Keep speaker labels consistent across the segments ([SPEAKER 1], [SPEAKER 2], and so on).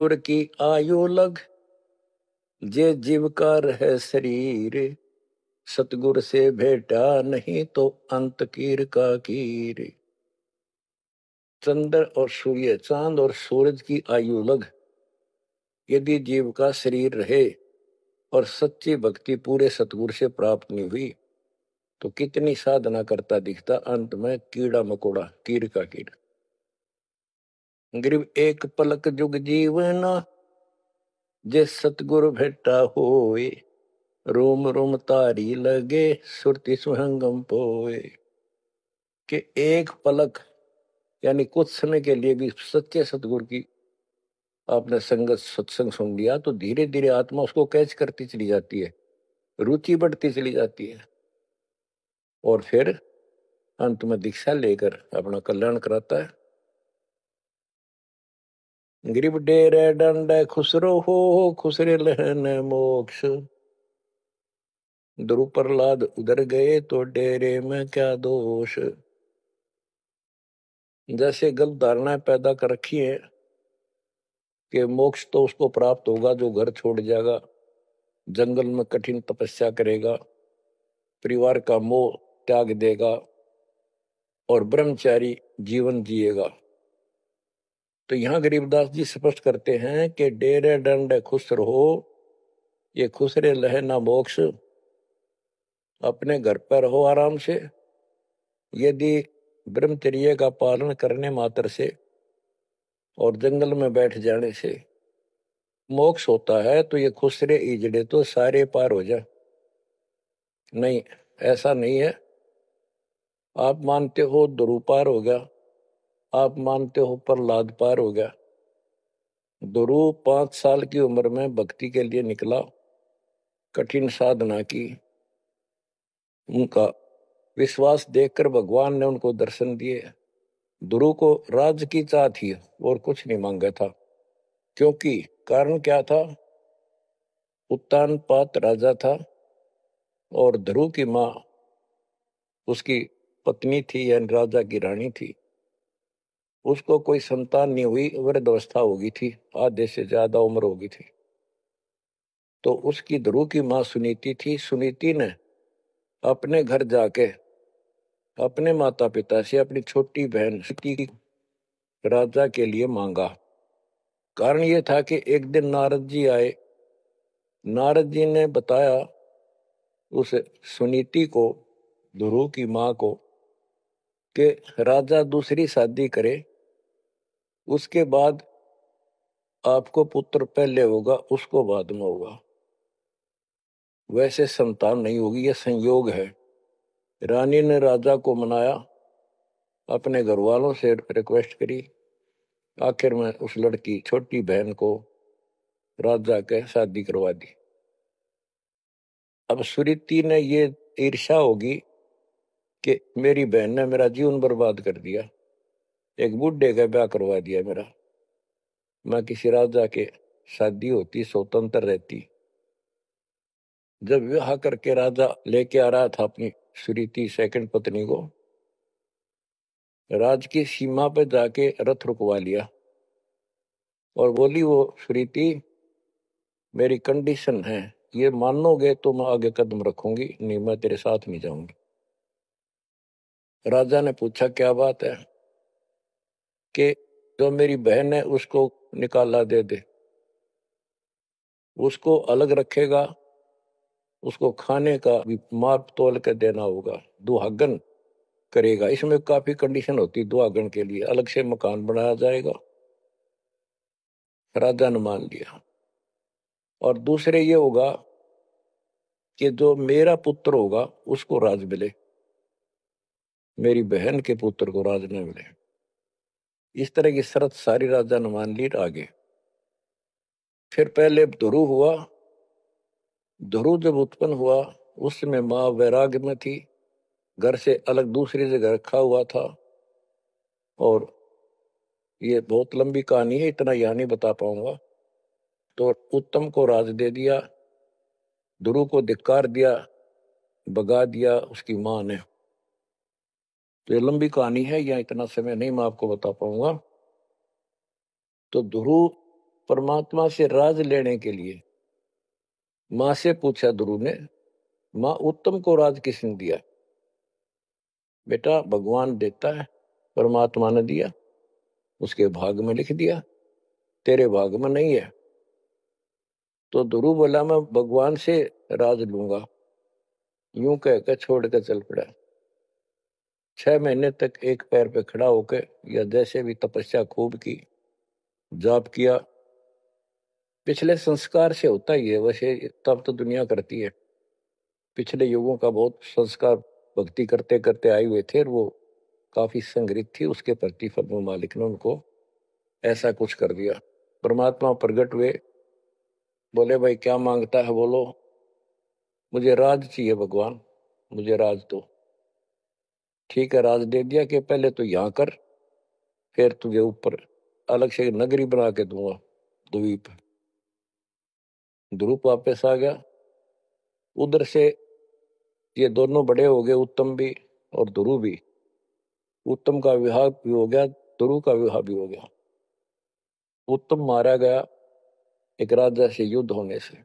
[SPEAKER 1] पुर की आयु लग, जे जीव का रह शरीर, सतगुर से भेटा नहीं तो अंत कीर का कीर। चंद्र और सूर्य, चांद और सूरज की आयु लग, यदि जीव का शरीर रहे और सच्ची भक्ति पूरे सतगुरु से प्राप्त नहीं हुई तो कितनी साधना करता दिखता, अंत में कीड़ा मकोड़ा, कीर का कीड़ा। गरीब एक पलक जुग जीवना, जे सतगुरु भेटा होए, रोम रोम तारी लगे, सुरति सुहंगम पोए। कि एक पलक यानी कुछ समय के लिए भी सच्चे सतगुरु की आपने संगत सत्संग सुन लिया तो धीरे धीरे आत्मा उसको कैच करती चली जाती है, रुचि बढ़ती चली जाती है और फिर अंत में दीक्षा लेकर अपना कल्याण कराता है। गरीब डेरे डंड खुसरो हो, खुसरे लहन मोक्ष। ध्रुव प्रहलाद उधर गए तो डेरे में क्या दोष। जैसे गलत धारणाएं पैदा कर रखी है कि मोक्ष तो उसको प्राप्त होगा जो घर छोड़ जाएगा, जंगल में कठिन तपस्या करेगा, परिवार का मोह त्याग देगा और ब्रह्मचारी जीवन जिएगा। तो यहां गरीबदास जी स्पष्ट करते हैं कि डेरे डंड खुश रहो, ये खुसरे लहे ना मोक्ष। अपने घर पर रहो आराम से, यदि ब्रह्मचर्य का पालन करने मात्र से और जंगल में बैठ जाने से मोक्ष होता है तो ये खुसरे इजड़े तो सारे पार हो जाए। नहीं, ऐसा नहीं है। आप मानते हो ध्रुव पार हो गया, आप मानते हो प्रहलाद पार हो गया। ध्रुव 5 साल की उम्र में भक्ति के लिए निकला, कठिन साधना की, उनका विश्वास देखकर भगवान ने उनको दर्शन दिए। ध्रुव को राज्य की चाह थी और कुछ नहीं मांगा था, क्योंकि कारण क्या था, उत्तानपाद राजा था और ध्रुव की माँ उसकी पत्नी थी यानी राजा की रानी थी। उसको कोई संतान नहीं हुई, वृद्धावस्था हो गई थी, आधे से ज्यादा उम्र हो गई थी। तो उसकी ध्रुव की माँ सुनीति थी। सुनीति ने अपने घर जाके अपने माता पिता से अपनी छोटी बहन की राजा के लिए मांगा। कारण ये था कि एक दिन नारद जी आए, नारद जी ने बताया उस सुनीति को, ध्रुव की माँ को, कि राजा दूसरी शादी करे, उसके बाद आपको पुत्र पहले होगा, उसको बाद में होगा, वैसे संतान नहीं होगी, यह संयोग है। रानी ने राजा को मनाया, अपने घर वालों से रिक्वेस्ट करी, आखिर में उस लड़की छोटी बहन को राजा के शादी करवा दी। अब सुरीति ने ये ईर्ष्या होगी कि मेरी बहन ने मेरा जीवन बर्बाद कर दिया, एक बूढ़े का ब्याह करवा दिया मेरा, मैं किसी राजा के शादी होती, स्वतंत्र रहती। जब विवाह करके राजा लेके आ रहा था अपनी सुरीति सेकंड पत्नी को, राज की सीमा पे जाके रथ रुकवा लिया और बोली वो सुरीति, मेरी कंडीशन है, ये मानोगे तो मैं आगे कदम रखूंगी, नहीं मैं तेरे साथ नहीं जाऊंगी। राजा ने पूछा क्या बात है, कि जो मेरी बहन है उसको निकाला दे दे, उसको अलग रखेगा, उसको खाने का भी माप तोल के देना होगा, दुहागन करेगा। इसमें काफी कंडीशन होती, दुहागन के लिए अलग से मकान बनाया जाएगा। राजा ने मान लिया। और दूसरे ये होगा कि जो मेरा पुत्र होगा उसको राज मिले, मेरी बहन के पुत्र को राज न मिले। इस तरह की शर्त सारी राजा ने मान ली। आगे फिर पहले ध्रुव हुआ। ध्रुव जब उत्पन्न हुआ उस समय माँ वैराग्य में थी, घर से अलग दूसरी जगह रखा हुआ था। और ये बहुत लंबी कहानी है, इतना यहां नहीं बता पाऊंगा। तो उत्तम को राज दे दिया, ध्रुव को धिक्कार दिया, भगा दिया उसकी माँ ने। तो ये लंबी कहानी है, यहाँ इतना समय नहीं मैं आपको बता पाऊंगा। तो ध्रुव परमात्मा से राज लेने के लिए माँ से पूछा ध्रुव ने, माँ उत्तम को राज किसने दिया? बेटा भगवान देता है, परमात्मा ने दिया, उसके भाग में लिख दिया, तेरे भाग में नहीं है। तो ध्रुव बोला मैं भगवान से राज लूंगा। यूं कहकर छोड़ कर चल पड़ा। 6 महीने तक एक पैर पे खड़ा होकर या जैसे भी तपस्या खूब की, जाप किया। पिछले संस्कार से होता ही है, वैसे तब तो दुनिया करती है। पिछले युगों का बहुत संस्कार भक्ति करते करते आए हुए थे और वो काफी संग्रहित थी, उसके प्रतिफल में मालिक ने उनको ऐसा कुछ कर दिया। परमात्मा प्रकट हुए, बोले भाई क्या मांगता है बोलो। मुझे राज चाहिए भगवान, मुझे राज दो। ठीक है, राज दे दिया कि पहले तो यहाँ कर, फिर तुझे ऊपर अलग से नगरी बना के दूंगा द्वीप। ध्रुव वापस आ गया। उधर से ये दोनों बड़े हो गए, उत्तम भी और ध्रुव भी। उत्तम का विवाह भी हो गया, ध्रुव का विवाह भी हो गया। उत्तम मारा गया एक राजा से युद्ध होने से,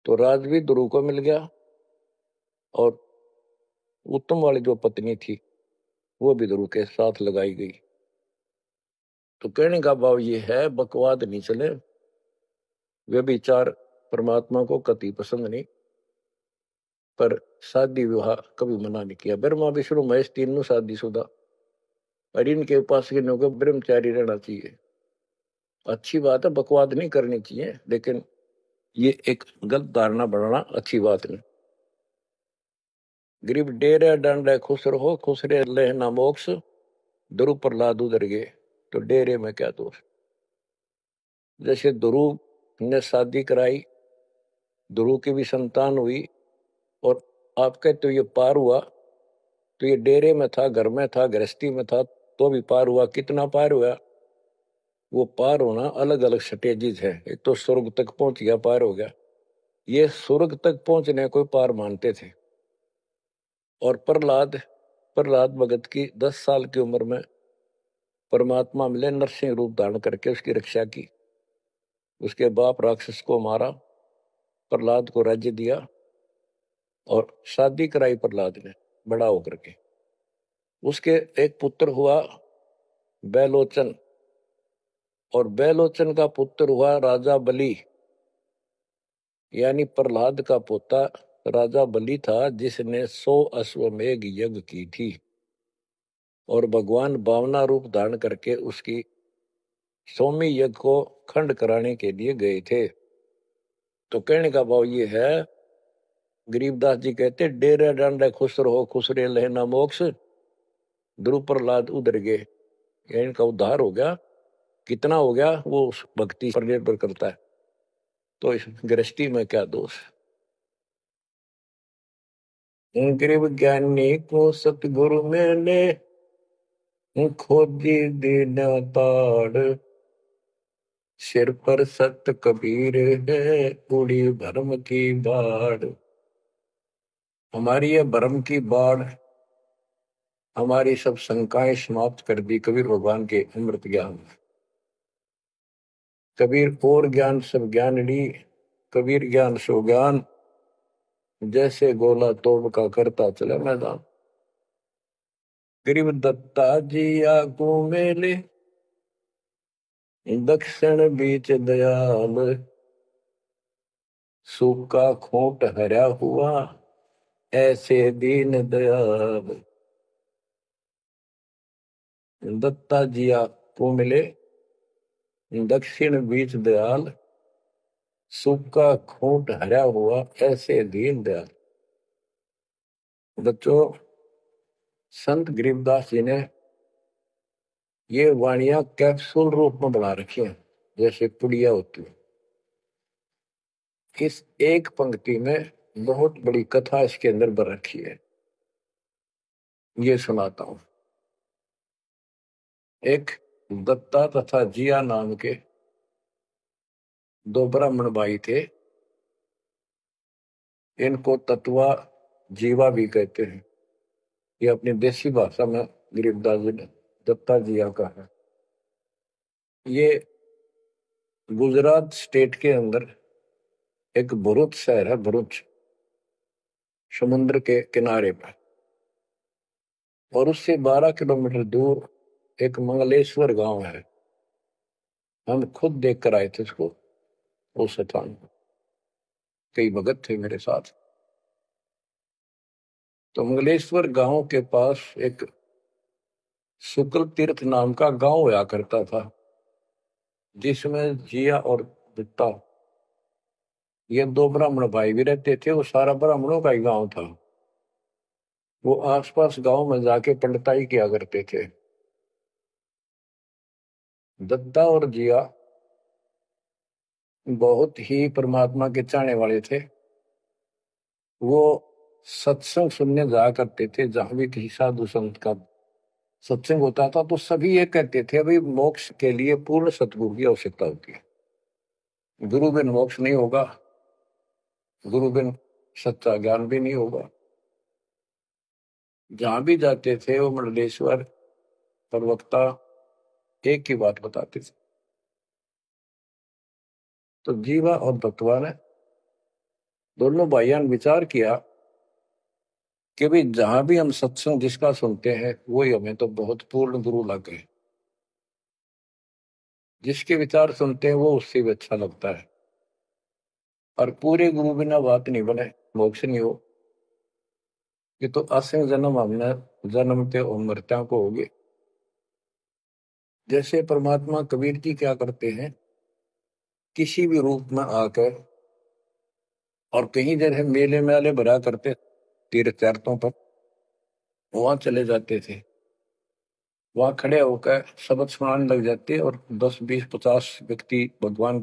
[SPEAKER 1] तो राज भी ध्रुव को मिल गया और उत्तम वाली जो पत्नी थी वो भी ध्रुव के साथ लगाई गई। तो कहने का भाव ये है, बकवाद नहीं चले। वे विचार परमात्मा को कति पसंद नहीं, पर शादी विवाह कभी मना नहीं किया। ब्रह्मा विष्णु महेश तीनों शादीशुदा, और इनके उपासक को ब्रह्मचारी रहना चाहिए। अच्छी बात है, बकवाद नहीं करनी चाहिए, लेकिन ये एक गलत धारणा बनाना अच्छी बात नहीं। गरीब डेरे डंडे खुश रहो, खुश रे लेना मोक्ष, ध्रुव प्रहलाद उधर गए, तो डेरे में क्या दोष। जैसे ध्रुव ने शादी कराई, ध्रुव की भी संतान हुई, और आपके तो ये पार हुआ, तो ये डेरे में था, घर में था, गृहस्थी में था, तो भी पार हुआ। कितना पार हुआ? वो पार होना अलग अलग स्टेजेस है। एक तो स्वर्ग तक पहुंच गया, पार हो गया। ये स्वर्ग तक पहुंचने को पार मानते थे। और प्रहलाद प्रहलाद भगत की 10 साल की उम्र में परमात्मा मिले, नरसिंह रूप धारण करके उसकी रक्षा की। उसके बाप राक्षस को मारा, प्रहलाद को राज्य दिया और शादी कराई प्रहलाद ने बड़ा होकर के। उसके एक पुत्र हुआ बैलोचन, और बैलोचन का पुत्र हुआ राजा बलि। यानी प्रहलाद का पोता राजा बलि था, जिसने 100 अश्वमेघ यज्ञ की थी, और भगवान बावना रूप धारण करके उसकी 100वीं यज्ञ को खंड कराने के लिए गए थे। तो कहने का भाव ये है, गरीबदास जी कहते डेरे डांडे खुश रहो, खुश रे लेना मोक्ष, ध्रुव प्रहलाद उधर गए। इनका उद्धार हो गया। कितना हो गया वो उस भक्ति पर निर्भर करता है। तो इस गृहस्थी में क्या दोष। गरीब ज्ञानी को सतगुरु मिले, खोजी दीन ताड़, सिर पर सत कबीर है, उड़ी भरम की बाढ़। हमारी ये भरम की बाढ़ हमारी सब शंकाएं समाप्त कर दी कबीर भगवान के अमृत ज्ञान। कबीर और ज्ञान सब ज्ञानड़ी, कबीर ज्ञान सो ज्ञान, जैसे गोला तोड़ का करता चले मैदान। गरीब दत्ता जी आगू मेले, दक्षिण बीच दयाल, सूखा खोट हरा हुआ, ऐसे दीन दयाल। दत्ता जी आपको मिले, दक्षिण बीच दयाल, सूखा खोट हरा हुआ, ऐसे दीन दयाल। बच्चों, संत गरीबदास जी ने ये वाणियां कैप्सूल रूप में बना रखी हैं, जैसे पुड़िया होती है। इस एक पंक्ति में बहुत बड़ी कथा इसके अंदर बन रखी है। ये सुनाता हूं। एक दत्ता तथा जिया नाम के 2 ब्राह्मण भाई थे। इनको तत्वा जीवा भी कहते हैं। ये अपनी देसी भाषा में गरीबदास जी ने दत्ता जिया का है। ये गुजरात स्टेट के अंदर एक भरूच शहर है, भरूच, समुद्र के किनारे पर। और उससे 12 किलोमीटर दूर एक मंगलेश्वर गांव है। हम खुद देख कर आए थे उसको, उस स्थान को। कई भगत थे मेरे साथ। तो मंगलेश्वर गांव के पास एक शुक्ल तीर्थ नाम का गांव हुआ करता था, जिसमें जिया और दत्ता, ये दो ब्राह्मण भाई भी रहते थे। वो सारा ब्राह्मणों का ही गांव था। वो आसपास गांव में जाके पंडिताई किया करते थे। दत्ता और जिया बहुत ही परमात्मा के चाहने वाले थे। वो सत्संग सुनने जाया करते थे। जहां भी किसी साधु संत का सत्संग होता था तो सभी ये कहते थे, भाई मोक्ष के लिए पूर्ण सतगुरु की आवश्यकता होती है। गुरु बिन मोक्ष नहीं होगा, गुरु बिन सच्चा ज्ञान भी नहीं होगा। जहां भी जाते थे वो मंडलेश्वर प्रवक्ता एक ही बात बताते थे। तो जीवा और दत्तवा ने दोनों भाइयों ने विचार किया कि भाई जहां भी हम सत्संग जिसका सुनते हैं वही हमें तो बहुत पूर्ण गुरु लगे। जिसके विचार सुनते हैं वो उससे भी अच्छा लगता है। और पूरे गुरु बिना बात नहीं बने, मोक्ष नहीं हो। ये तो असंग जन्म हमने जन्मते और मरत्या को होगे। जैसे परमात्मा कबीर जी क्या करते हैं, किसी भी रूप में आकर, और कहीं जैसे मेले मेले भरा करते तीर्थ यात्रों पर, वहां चले जाते थे। वहां खड़े होकर शब्द सुनाने लग जाते और 10 20 50 व्यक्ति भगवान के